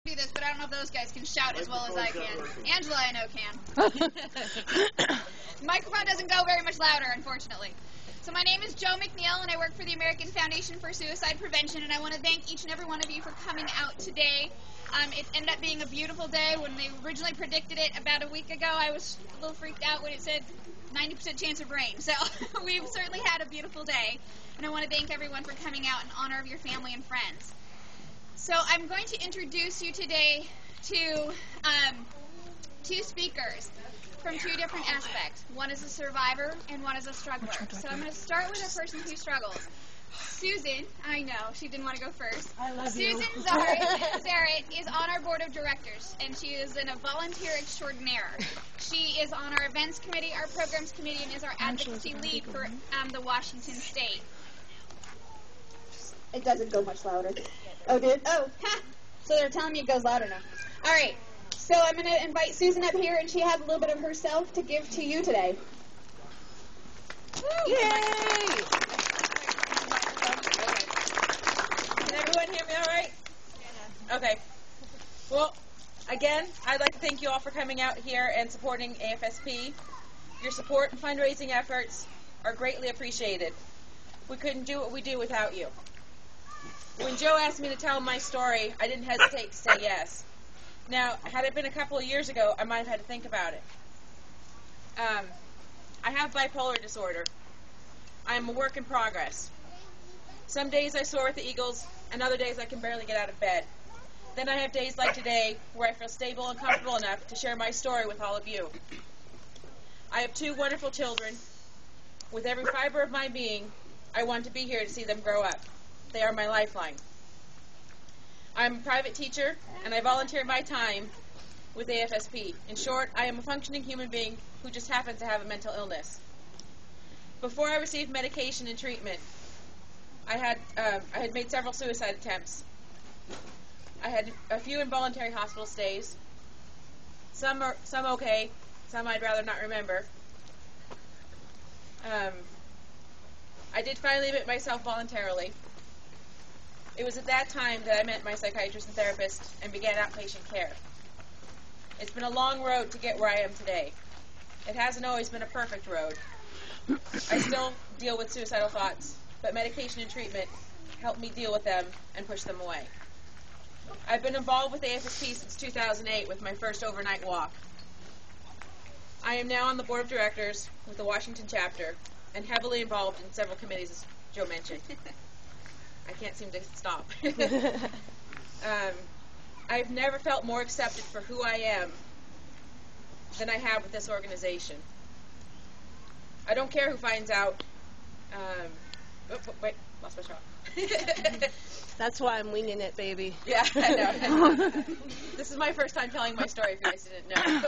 Do this, but I don't know if those guys can shout as well as I can. Angela, I know, can. The microphone doesn't go very much louder, unfortunately. So my name is Joe McNeil, and I work for the American Foundation for Suicide Prevention, and I want to thank each and every one of you for coming out today. It ended up being a beautiful day. When they originally predicted it about a week ago, I was a little freaked out when it said 90% chance of rain. So we've certainly had a beautiful day, and I want to thank everyone for coming out in honor of your family and friends. So I'm going to introduce you today to two speakers from two different aspects. One is a survivor and one is a struggler. So I'm going to start with a person who struggles. Susan, I know, she didn't want to go first. I love Susan you. Zaret is on our board of directors, and she is a volunteer extraordinaire. She is on our events committee, our programs committee, and is our advocacy lead for the Washington State. It doesn't go much louder. Oh, did? Oh, so they're telling me it goes louder now. All right, so I'm going to invite Susan up here, and she has a little bit of herself to give to you today. Yay! Can everyone hear me all right? Okay. Well, again, I'd like to thank you all for coming out here and supporting AFSP. Your support and fundraising efforts are greatly appreciated. We couldn't do what we do without you. When Joe asked me to tell my story, I didn't hesitate to say yes. Now, had it been a couple of years ago, I might have had to think about it. I have bipolar disorder. I am a work in progress. Some days I soar with the eagles, and other days I can barely get out of bed. Then I have days like today where I feel stable and comfortable enough to share my story with all of you. I have two wonderful children. With every fiber of my being, I want to be here to see them grow up. They are my lifeline. I'm a private teacher, and I volunteer my time with AFSP. In short, I am a functioning human being who just happens to have a mental illness. Before I received medication and treatment, I had made several suicide attempts. I had a few involuntary hospital stays. Some okay, some I'd rather not remember. I did finally admit myself voluntarily. It was at that time that I met my psychiatrist and therapist and began outpatient care. It's been a long road to get where I am today. It hasn't always been a perfect road. I still deal with suicidal thoughts, but medication and treatment help me deal with them and push them away. I've been involved with AFSP since 2008 with my first overnight walk. I am now on the board of directors with the Washington chapter and heavily involved in several committees, as Joe mentioned. I can't seem to stop. I've never felt more accepted for who I am than I have with this organization. I don't care who finds out. Wait, lost my shot. That's why I'm winging it, baby. Yeah, I know. This is my first time telling my story, if you guys didn't know.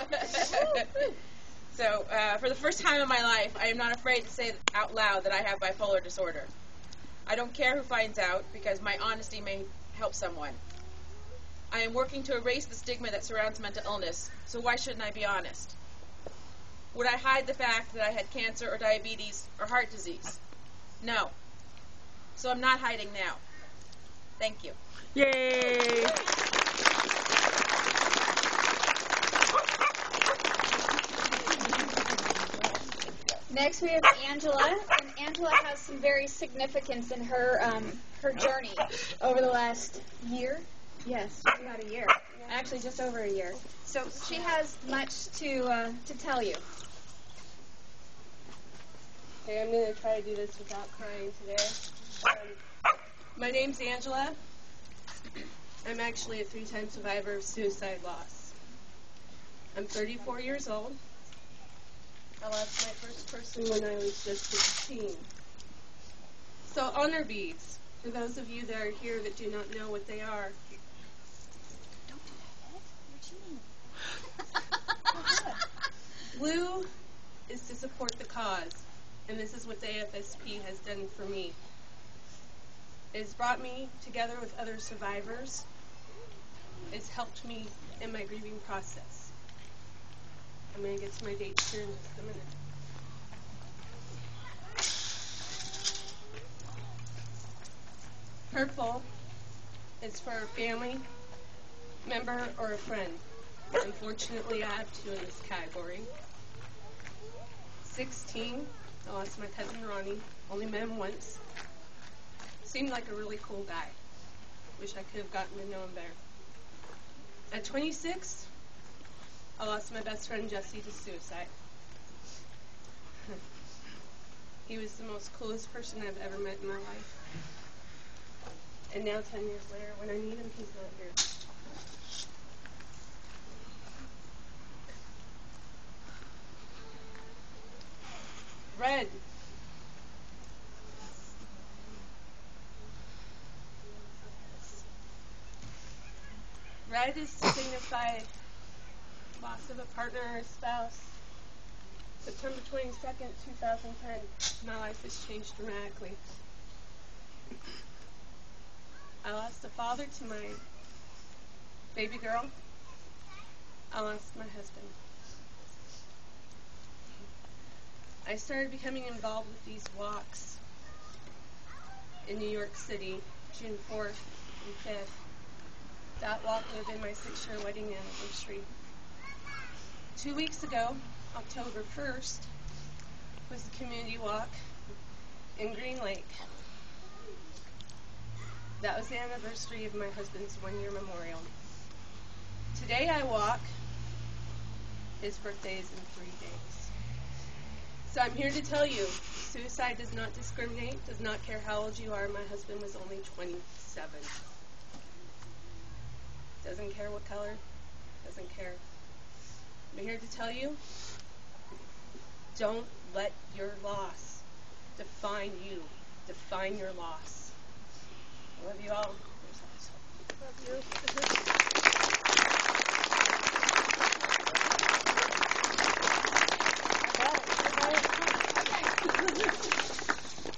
So, for the first time in my life, I am not afraid to say out loud that I have bipolar disorder. I don't care who finds out, because my honesty may help someone. I am working to erase the stigma that surrounds mental illness, so why shouldn't I be honest? Would I hide the fact that I had cancer or diabetes or heart disease? No. So I'm not hiding now. Thank you. Yay! Next we have Angela, and Angela has some very significance in her her journey over the last year. Yes, just about a year. Actually, just over a year. So she has much to tell you. Okay, I'm going to try to do this without crying today. My name's Angela. I'm actually a 3-time survivor of suicide loss. I'm 34 years old. I lost my first person when I was just 16. So honor beads, for those of you that are here that do not know what they are. Don't do that. What you mean? Blue is to support the cause, and this is what the AFSP has done for me. It has brought me together with other survivors. It's helped me in my grieving process. I'm going to get to my dates here in just a minute. Purple is for family, member, or a friend. Unfortunately, I have two in this category. 16, I lost my cousin Ronnie. Only met him once. Seemed like a really cool guy. Wish I could have gotten to know him better. At 26, I lost my best friend Jesse to suicide. He was the most coolest person I've ever met in my life. And now 10 years later, when I need him, he's not here. Red. Red is to signify loss of a partner or a spouse. September 22nd, 2010. My life has changed dramatically. I lost a father to my baby girl. I lost my husband. I started becoming involved with these walks in New York City, June 4th and 5th. That walk would have been my 6-year wedding anniversary. 2 weeks ago, October 1st, was the community walk in Green Lake. That was the anniversary of my husband's 1-year memorial. Today I walk. His birthday is in 3 days. So I'm here to tell you, suicide does not discriminate, does not care how old you are. My husband was only 27. Doesn't care what color, doesn't care. I'm here to tell you, don't let your loss define you. Define your loss. I love you all. Love you.